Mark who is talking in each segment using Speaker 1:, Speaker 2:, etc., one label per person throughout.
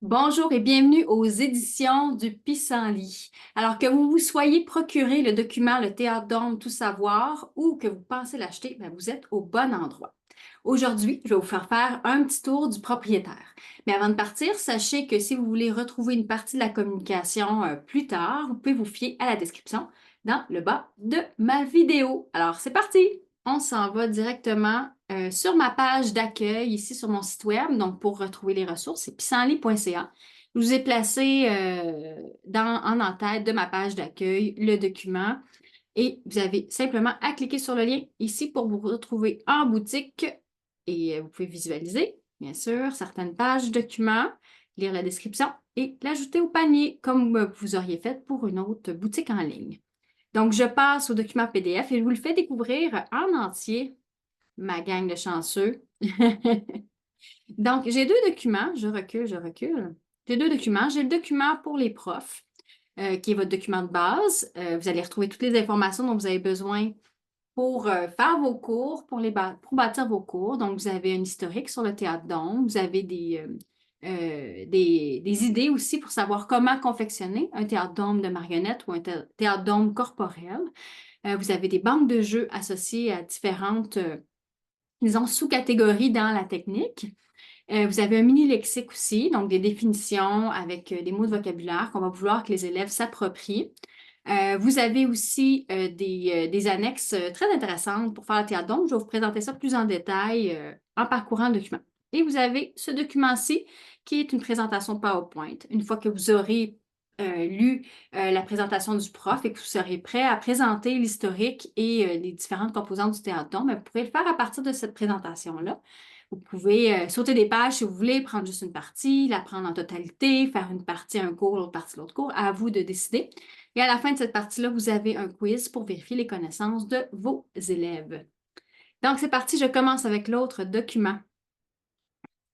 Speaker 1: Bonjour et bienvenue aux éditions du Pissenlit. Alors que vous vous soyez procuré le document Le Théâtre d'Ombre Tout Savoir ou que vous pensez l'acheter, vous êtes au bon endroit. Aujourd'hui, je vais vous faire un petit tour du propriétaire. Mais avant de partir, sachez que si vous voulez retrouver une partie de la communication plus tard, vous pouvez vous fier à la description dans le bas de ma vidéo. Alors, c'est parti! On s'en va directement sur ma page d'accueil, ici sur mon site web. Donc, pour retrouver les ressources, c'est pissenlit.ca. Je vous ai placé en en-tête de ma page d'accueil le document et vous avez simplement à cliquer sur le lien ici pour vous retrouver en boutique et vous pouvez visualiser, bien sûr, certaines pages documents, lire la description et l'ajouter au panier comme vous auriez fait pour une autre boutique en ligne. Donc, je passe au document PDF et je vous le fais découvrir en entier, ma gang de chanceux. Donc, j'ai deux documents. Je recule, je recule. J'ai deux documents. J'ai le document pour les profs, qui est votre document de base. Vous allez retrouver toutes les informations dont vous avez besoin pour faire vos cours, pour bâtir vos cours. Donc, vous avez un historique sur le théâtre d'ombre. Vous avez des idées aussi pour savoir comment confectionner un théâtre d'ombre de marionnette ou un théâtre d'ombre corporel. Vous avez des banques de jeux associées à différentes, disons, sous-catégories dans la technique. Vous avez un mini lexique aussi, donc des définitions avec des mots de vocabulaire qu'on va vouloir que les élèves s'approprient. Vous avez aussi des annexes très intéressantes pour faire le théâtre. Donc, je vais vous présenter ça plus en détail en parcourant le document. Et vous avez ce document-ci qui est une présentation PowerPoint. Une fois que vous aurez lu la présentation du prof et que vous serez prêt à présenter l'historique et les différentes composantes du théâtre d'ombre, vous pourrez le faire à partir de cette présentation-là. Vous pouvez sauter des pages si vous voulez, prendre juste une partie, la prendre en totalité, faire une partie un cours, l'autre partie l'autre cours. À vous de décider. Et à la fin de cette partie-là, vous avez un quiz pour vérifier les connaissances de vos élèves. Donc, c'est parti, je commence avec l'autre document.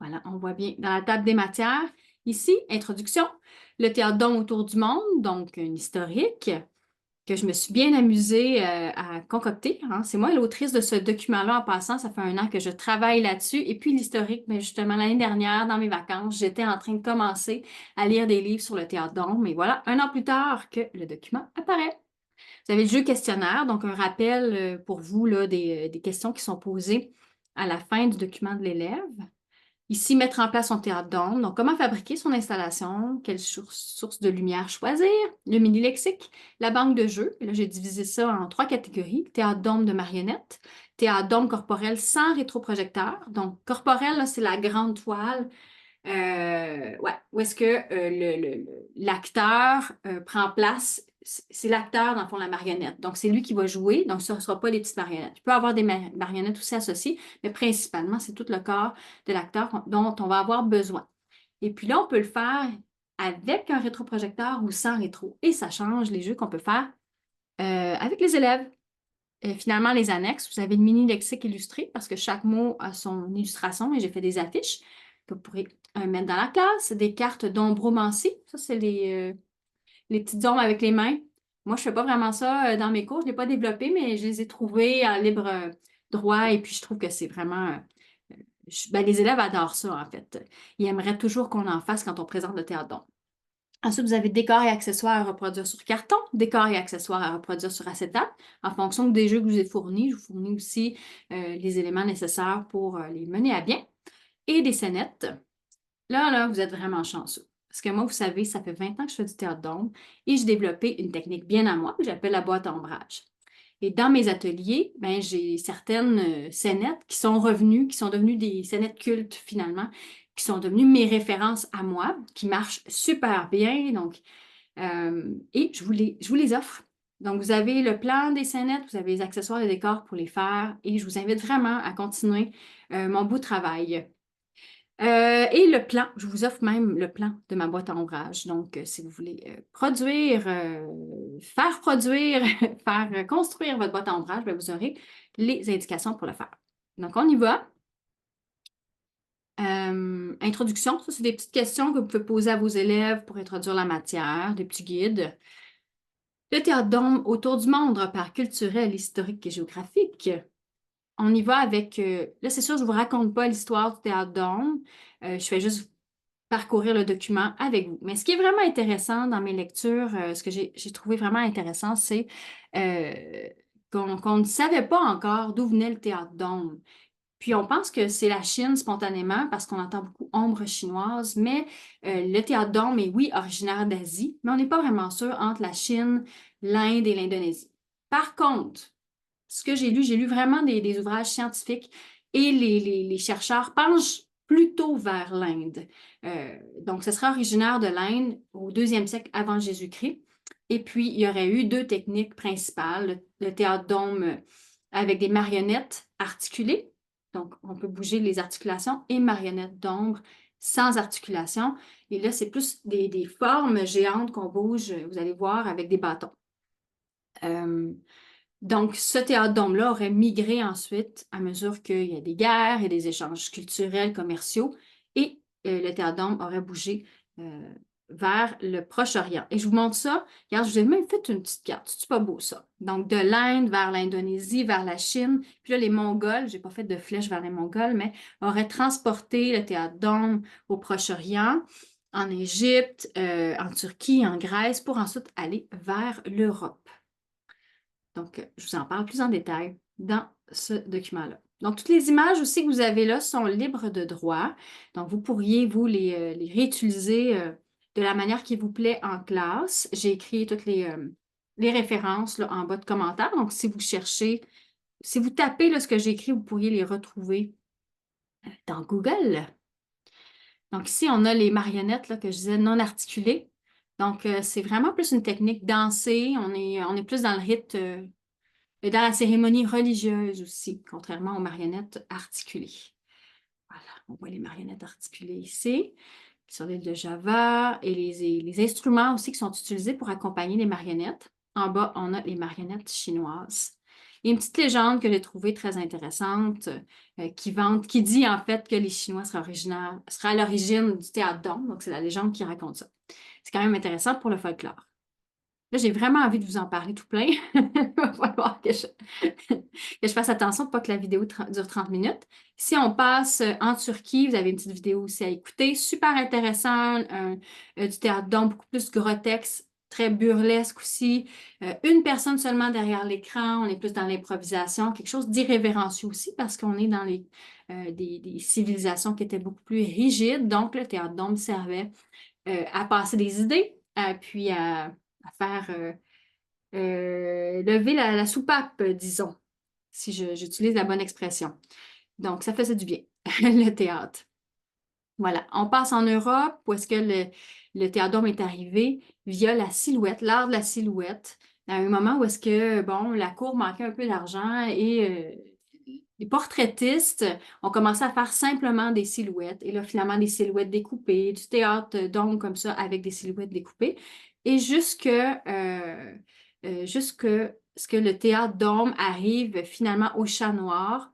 Speaker 1: Voilà, on voit bien dans la table des matières. Ici, introduction, le théâtre d'ombre autour du monde, donc un historique que je me suis bien amusée à concocter, hein. C'est moi l'autrice de ce document-là en passant. Ça fait 1 an que je travaille là-dessus. Et puis l'historique, mais justement, l'année dernière, dans mes vacances, j'étais en train de commencer à lire des livres sur le théâtre d'ombre. Mais voilà, 1 an plus tard que le document apparaît. Vous avez le jeu questionnaire, donc un rappel pour vous là, des questions qui sont posées à la fin du document de l'élève. Ici, mettre en place son théâtre d'ombre. Donc, comment fabriquer son installation? Quelle source de lumière choisir? Le mini-lexique, la banque de jeux. Et là, j'ai divisé ça en 3 catégories. Théâtre d'ombre de marionnettes, théâtre d'ombre corporel sans rétroprojecteur. Donc, corporel, c'est la grande toile. Ouais, où est-ce que l'acteur prend place? C'est l'acteur, dans le fond, la marionnette. Donc, c'est lui qui va jouer. Donc, ce ne sera pas des petites marionnettes. Il peut y avoir des marionnettes aussi associées, mais principalement, c'est tout le corps de l'acteur dont on va avoir besoin. Et puis là, on peut le faire avec un rétroprojecteur ou sans rétro. Et ça change les jeux qu'on peut faire avec les élèves. Finalement, les annexes, vous avez le mini lexique illustré parce que chaque mot a son illustration et j'ai fait des affiches que vous pourrez mettre dans la classe. Des cartes d'ombromancie. Ça, c'est les petites ombres avec les mains. Moi, je ne fais pas vraiment ça dans mes cours. Je ne l'ai pas développé, mais je les ai trouvées en libre droit et puis je trouve que c'est vraiment. Les élèves adorent ça, en fait. Ils aimeraient toujours qu'on en fasse quand on présente le théâtre d'ombre. Ensuite, vous avez décors et accessoires à reproduire sur carton, décors et accessoires à reproduire sur acétate. En fonction des jeux que je vous ai fournis, je vous fournis aussi les éléments nécessaires pour les mener à bien. Et des scénettes. Là, vous êtes vraiment chanceux. Parce que moi, vous savez, ça fait 20 ans que je fais du théâtre d'ombre et j'ai développé une technique bien à moi que j'appelle la boîte à ombrage. Et dans mes ateliers, j'ai certaines scénettes qui sont revenues, qui sont devenues des scénettes cultes finalement, qui sont devenues mes références à moi, qui marchent super bien. Donc, et je vous les offre. Donc, vous avez le plan des scénettes, vous avez les accessoires et les décors pour les faire et je vous invite vraiment à continuer mon beau travail. Et le plan, je vous offre même le plan de ma boîte à ombrage. Donc, si vous voulez produire, faire produire, faire construire votre boîte à ombrage, vous aurez les indications pour le faire. Donc, on y va. Introduction, ça, c'est des petites questions que vous pouvez poser à vos élèves pour introduire la matière, des petits guides. Le théâtre d'ombre autour du monde, repères culturels, historiques et géographiques. On y va avec... là, c'est sûr, je ne vous raconte pas l'histoire du théâtre d'ombre. Je fais juste parcourir le document avec vous. Mais ce qui est vraiment intéressant dans mes lectures, ce que j'ai trouvé vraiment intéressant, c'est qu'on ne savait pas encore d'où venait le théâtre d'ombre. Puis on pense que c'est la Chine spontanément parce qu'on entend beaucoup ombre chinoise, mais le théâtre d'ombre est, oui, originaire d'Asie, mais on n'est pas vraiment sûr entre la Chine, l'Inde et l'Indonésie. Par contre, ce que j'ai lu vraiment des ouvrages scientifiques et les chercheurs penchent plutôt vers l'Inde. Donc, ce serait originaire de l'Inde au 2e siècle avant Jésus-Christ. Et puis, il y aurait eu 2 techniques principales, le théâtre d'ombre avec des marionnettes articulées. Donc, on peut bouger les articulations et marionnettes d'ombre sans articulation. Et là, c'est plus des formes géantes qu'on bouge, vous allez voir, avec des bâtons. Donc, ce théâtre d'ombre-là aurait migré ensuite à mesure qu'il y a des guerres et des échanges culturels, commerciaux, et le théâtre d'ombre aurait bougé vers le Proche-Orient. Et je vous montre ça. Regarde, je vous ai même fait une petite carte. C'est pas beau, ça? Donc, de l'Inde vers l'Indonésie, vers la Chine. Puis là, les Mongols, j'ai pas fait de flèche vers les Mongols, mais auraient transporté le théâtre d'ombre au Proche-Orient, en Égypte, en Turquie, en Grèce, pour ensuite aller vers l'Europe. Donc, je vous en parle plus en détail dans ce document-là. Donc, toutes les images aussi que vous avez là sont libres de droit. Donc, vous pourriez, vous, les réutiliser de la manière qui vous plaît en classe. J'ai écrit toutes les références là, en bas de commentaires. Donc, si vous cherchez, si vous tapez là, ce que j'ai écrit, vous pourriez les retrouver dans Google. Donc, ici, on a les marionnettes là, que je disais non articulées. Donc, c'est vraiment plus une technique dansée. On est plus dans le rite et dans la cérémonie religieuse aussi, contrairement aux marionnettes articulées. Voilà, on voit les marionnettes articulées ici, sur l'île de Java, et les instruments aussi qui sont utilisés pour accompagner les marionnettes. En bas, on a les marionnettes chinoises. Il y a une petite légende que j'ai trouvée très intéressante qui dit en fait que les Chinois seraient à l'origine du théâtre d'ombre. Donc, c'est la légende qui raconte ça. C'est quand même intéressant pour le folklore. Là, j'ai vraiment envie de vous en parler tout plein. Il va falloir que je fasse attention pour pas que la vidéo dure 30 minutes. Si on passe en Turquie, vous avez une petite vidéo aussi à écouter. Super intéressant, du théâtre d'ombre, beaucoup plus grotesque, très burlesque aussi. Une personne seulement derrière l'écran, on est plus dans l'improvisation, quelque chose d'irrévérencieux aussi parce qu'on est dans des civilisations qui étaient beaucoup plus rigides. Donc, le théâtre d'ombre servait à passer des idées, puis à faire lever la soupape, disons, si j'utilise la bonne expression. Donc, ça faisait du bien, le théâtre. Voilà, on passe en Europe, où est-ce que le théâtre d'ombre est arrivé via la silhouette, l'art de la silhouette, à un moment où est-ce que, bon, la cour manquait un peu d'argent et les portraitistes ont commencé à faire simplement des silhouettes. Et là, finalement, des silhouettes découpées, du théâtre d'ombre comme ça, avec des silhouettes découpées. Et jusque ce que le théâtre d'ombre arrive finalement au Chat Noir,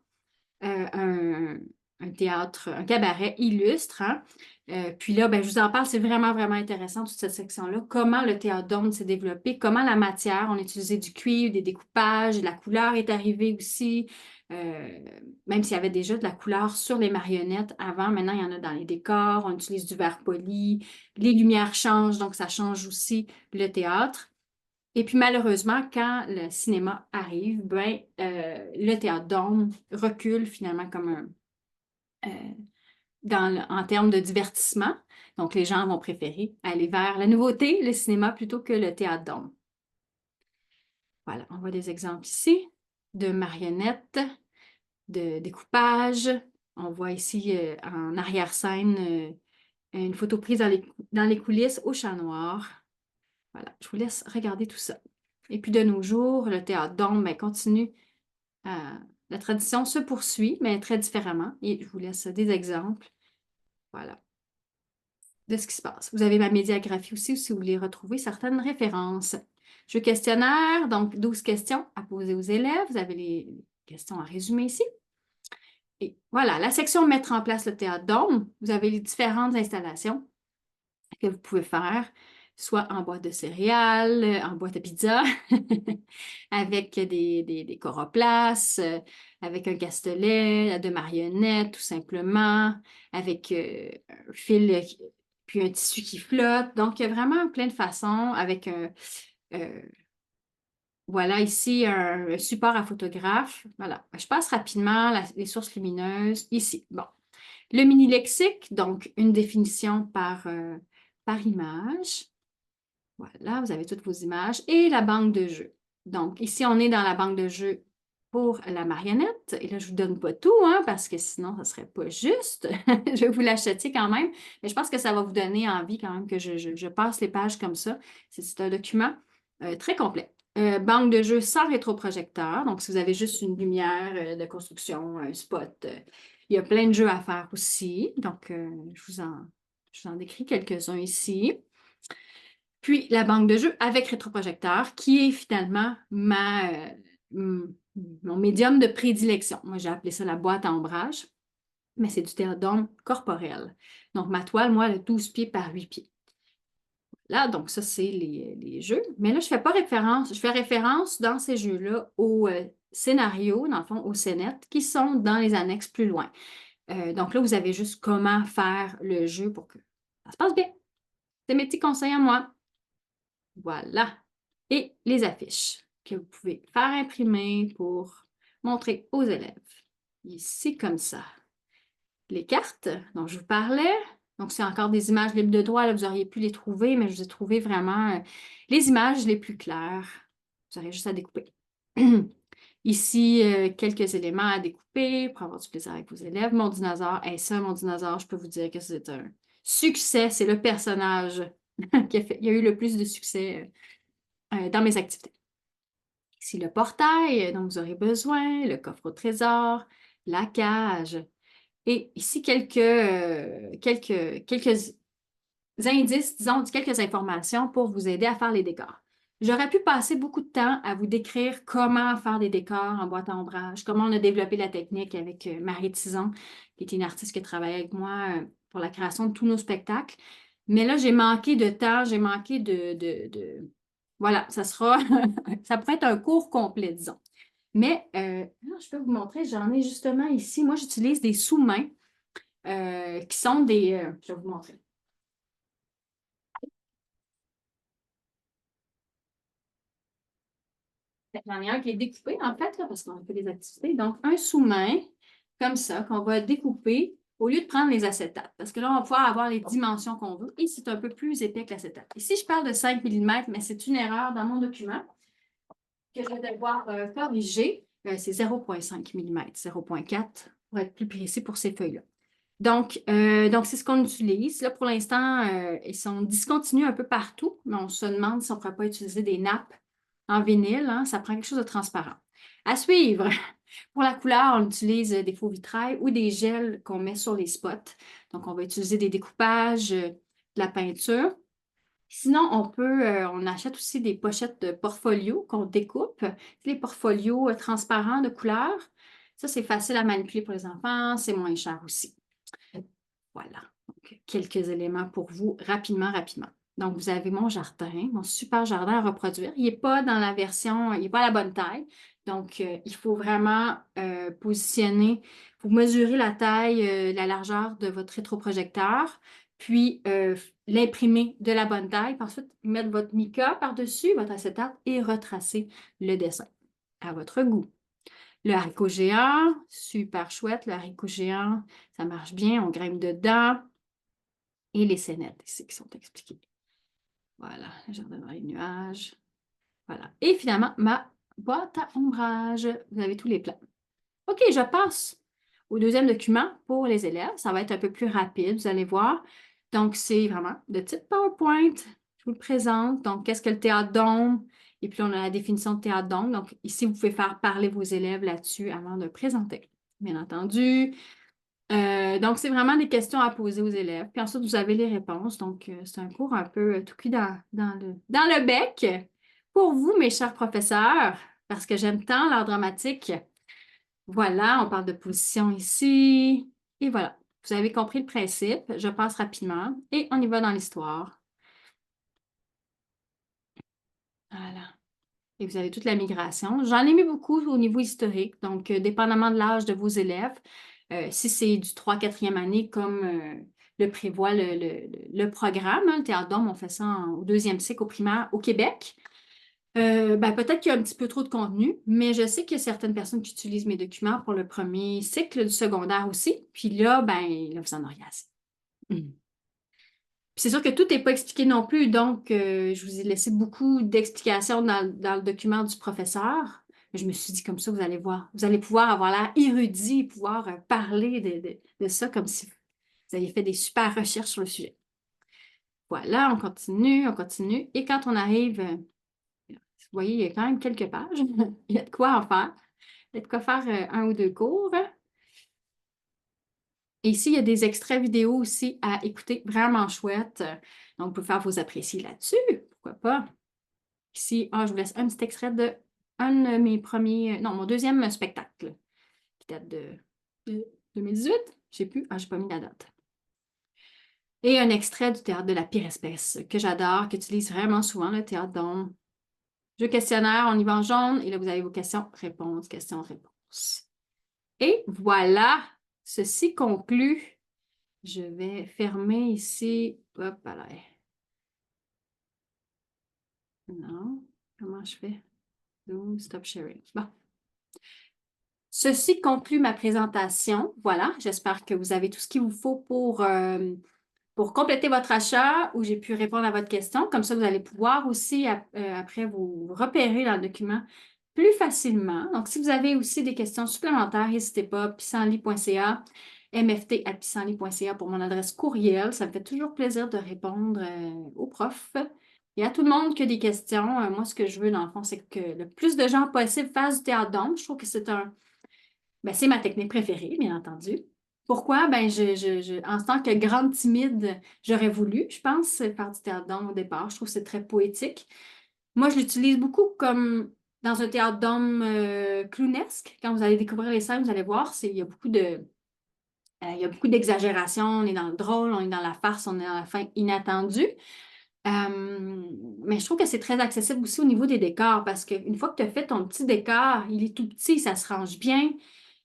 Speaker 1: un théâtre, un cabaret illustre. Hein? Puis là, ben, je vous en parle, c'est vraiment, vraiment intéressant, toute cette section-là. Comment le théâtre d'ombre s'est développé, comment la matière, on a utilisé du cuivre, des découpages, la couleur est arrivée aussi. Même s'il y avait déjà de la couleur sur les marionnettes avant, maintenant il y en a dans les décors, on utilise du verre poli, les lumières changent, donc ça change aussi le théâtre. Et puis malheureusement, quand le cinéma arrive, ben, le théâtre d'ombre recule finalement comme en termes de divertissement. Donc les gens vont préférer aller vers la nouveauté, le cinéma, plutôt que le théâtre d'ombre. Voilà, on voit des exemples ici de marionnettes, de découpage. On voit ici en arrière-scène une photo prise dans les coulisses au Chat Noir. Voilà, je vous laisse regarder tout ça. Et puis de nos jours, le théâtre d'ombre ben, continue. La tradition se poursuit, mais très différemment. Et je vous laisse des exemples. Voilà, de ce qui se passe. Vous avez ma médiagraphie aussi, si vous voulez retrouver certaines références. Jeu questionnaire, donc 12 questions à poser aux élèves. Vous avez les questions à résumer ici. Et voilà, la section Mettre en place le théâtre d'ombre. Vous avez les différentes installations que vous pouvez faire, soit en boîte de céréales, en boîte à pizza, avec des coroplaces, avec un castelet, de marionnettes, tout simplement, avec un fil puis un tissu qui flotte. Donc, il y a vraiment plein de façons avec voilà, ici, un support à photographe. Voilà, je passe rapidement les sources lumineuses. Ici, bon. Le mini-lexique, donc une définition par image. Voilà, vous avez toutes vos images. Et la banque de jeux. Donc, ici, on est dans la banque de jeux pour la marionnette. Et là, je ne vous donne pas tout, hein, parce que sinon, ça ne serait pas juste. Je vais vous l'acheter quand même. Mais je pense que ça va vous donner envie quand même que je passe les pages comme ça. C'est un document très complet. Banque de jeux sans rétroprojecteur. Donc, si vous avez juste une lumière de construction, un spot, il y a plein de jeux à faire aussi. Donc, je vous en décris quelques-uns ici. Puis la banque de jeux avec rétroprojecteur, qui est finalement mon médium de prédilection. Moi, j'ai appelé ça la boîte à ombrage, mais c'est du théodome corporel. Donc, ma toile, moi, elle a 12 pieds par 8 pieds. Là, donc ça, c'est les jeux. Mais là, je fais pas référence, je fais référence dans ces jeux-là aux scénarios, dans le fond, aux scénettes, qui sont dans les annexes plus loin. Donc là, vous avez juste comment faire le jeu pour que ça se passe bien. C'est mes petits conseils à moi. Voilà. Et les affiches que vous pouvez faire imprimer pour montrer aux élèves. Ici, comme ça. Les cartes dont je vous parlais. Donc, c'est encore des images libres de droit. Là, vous auriez pu les trouver, mais je vous ai trouvé vraiment les images les plus claires. Vous aurez juste à découper. Ici, quelques éléments à découper pour avoir du plaisir avec vos élèves. Mon dinosaure, et ça, mon dinosaure, je peux vous dire que c'est un succès. C'est le personnage qui a eu le plus de succès dans mes activités. Ici, le portail dont vous aurez besoin, le coffre au trésor, la cage. Et ici, quelques indices, disons, quelques informations pour vous aider à faire les décors. J'aurais pu passer beaucoup de temps à vous décrire comment faire des décors en boîte à ombrage, comment on a développé la technique avec Marie Tison, qui était une artiste qui a travaillé avec moi pour la création de tous nos spectacles. Mais là, j'ai manqué de temps, j'ai manqué Voilà, ça sera... ça pourrait être un cours complet, disons. Mais là, je peux vous montrer, j'en ai justement ici. Moi, j'utilise des sous-mains qui sont des... je vais vous montrer. J'en ai un qui est découpé, en fait, là, parce qu'on a fait des activités. Donc, un sous-main, comme ça, qu'on va découper au lieu de prendre les acétates. Parce que là, on va pouvoir avoir les dimensions qu'on veut et c'est un peu plus épais que l'acétate. Ici, je parle de 5 mm, mais c'est une erreur dans mon document que je vais devoir corriger. C'est 0,5 mm, 0,4 pour être plus précis pour ces feuilles-là. Donc c'est ce qu'on utilise. Là, pour l'instant, ils sont discontinus un peu partout, mais on se demande si on ne pourrait pas utiliser des nappes en vinyle, hein, ça prend quelque chose de transparent. À suivre, pour la couleur, on utilise des faux vitrails ou des gels qu'on met sur les spots. Donc, on va utiliser des découpages, de la peinture. Sinon, on achète aussi des pochettes de portfolio qu'on découpe. Les portfolios transparents de couleur. Ça, c'est facile à manipuler pour les enfants, c'est moins cher aussi. Voilà, donc quelques éléments pour vous rapidement. Donc, vous avez mon jardin, mon super jardin à reproduire. Il n'est pas dans la version, il n'est pas à la bonne taille. Donc, il faut vraiment positionner, vous mesurer la taille, la largeur de votre rétroprojecteur, puis l'imprimer de la bonne taille, puis ensuite mettre votre mica par-dessus, votre acétate et retracer le dessin à votre goût. Le haricot géant, super chouette, le haricot géant, ça marche bien, on grimpe dedans. Et les scénettes ici qui sont expliquées. Voilà, le jardin dans les nuages. Voilà. Et finalement, ma boîte à ombrage. Vous avez tous les plans. OK, je passe au deuxième document pour les élèves. Ça va être un peu plus rapide, vous allez voir. Donc, c'est vraiment de type PowerPoint. Je vous le présente. Donc, qu'est-ce que le théâtre d'ombre? Et puis, on a la définition de théâtre d'ombre. Donc, ici, vous pouvez faire parler vos élèves là-dessus avant de présenter. Bien entendu. Donc, c'est vraiment des questions à poser aux élèves. Puis ensuite, vous avez les réponses. Donc, c'est un cours un peu tout cuit dans le bec pour vous, mes chers professeurs, parce que j'aime tant l'art dramatique. Voilà, on parle de position ici. Et voilà, vous avez compris le principe. Je passe rapidement et on y va dans l'histoire. Voilà. Et vous avez toute la migration. J'en ai mis beaucoup au niveau historique, donc dépendamment de l'âge de vos élèves. Si c'est du 3e, 4e année, comme le prévoit le programme. Hein. Le théâtre d'homme, on fait ça au deuxième cycle au primaire au Québec. Ben, peut-être qu'il y a un petit peu trop de contenu, mais je sais qu'il y a certaines personnes qui utilisent mes documents pour le premier cycle du secondaire aussi. Puis là, ben, là, vous en auriez assez. Mm. Puis c'est sûr que tout n'est pas expliqué non plus, donc je vous ai laissé beaucoup d'explications dans le document du professeur. Je me suis dit comme ça, vous allez voir, vous allez pouvoir avoir l'air érudit, pouvoir parler de ça comme si vous aviez fait des super recherches sur le sujet. Voilà, on continue, on continue. Et quand on arrive, vous voyez, il y a quand même quelques pages. Il y a de quoi en faire. Il y a de quoi faire un ou deux cours. Et ici, il y a des extraits vidéo aussi à écouter, vraiment chouettes. Donc, vous pouvez faire vos appréciés là-dessus. Pourquoi pas? Ici, je vous laisse un petit extrait de un de mes premiers, non, mon deuxième spectacle, qui date de 2018. Je ne sais plus. Je n'ai pas mis la date. Et un extrait du théâtre de la pire espèce, que j'adore, que j'utilise vraiment souvent, le théâtre d'ombre. Jeu questionnaire, on y va en jaune. Et là, vous avez vos questions-réponses, questions-réponses. Et voilà, ceci conclut. Je vais fermer ici. Hop, là. Non, comment je fais? Zoom, stop sharing. Bon. Ceci conclut ma présentation. Voilà, j'espère que vous avez tout ce qu'il vous faut pour compléter votre achat où j'ai pu répondre à votre question. Comme ça, vous allez pouvoir aussi, après, vous repérer dans le document plus facilement. Donc, si vous avez aussi des questions supplémentaires, n'hésitez pas, pissenlit.ca, mft@pissenlit.ca pour mon adresse courriel. Ça me fait toujours plaisir de répondre aux profs et à tout le monde qui a des questions. Moi, ce que je veux, dans le fond, c'est que le plus de gens possible fassent du théâtre d'ombre. Je trouve que c'est ma technique préférée, bien entendu. Pourquoi? Ben, en tant que grande timide, j'aurais voulu, je pense, faire du théâtre d'homme au départ. Je trouve que c'est très poétique. Moi, je l'utilise beaucoup comme dans un théâtre d'homme clownesque. Quand vous allez découvrir les scènes, vous allez voir, il y a beaucoup d'exagération. On est dans le drôle, on est dans la farce, on est dans la fin inattendue. Mais je trouve que c'est très accessible aussi au niveau des décors parce qu'une fois que tu as fait ton petit décor, il est tout petit, ça se range bien.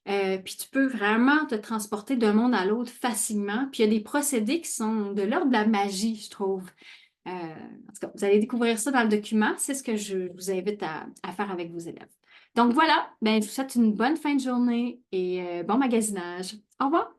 Speaker 1: Puis tu peux vraiment te transporter d'un monde à l'autre facilement. Puis il y a des procédés qui sont de l'ordre de la magie, je trouve. En tout cas, vous allez découvrir ça dans le document. C'est ce que je vous invite à faire avec vos élèves. Donc voilà, ben, je vous souhaite une bonne fin de journée et bon magasinage. Au revoir!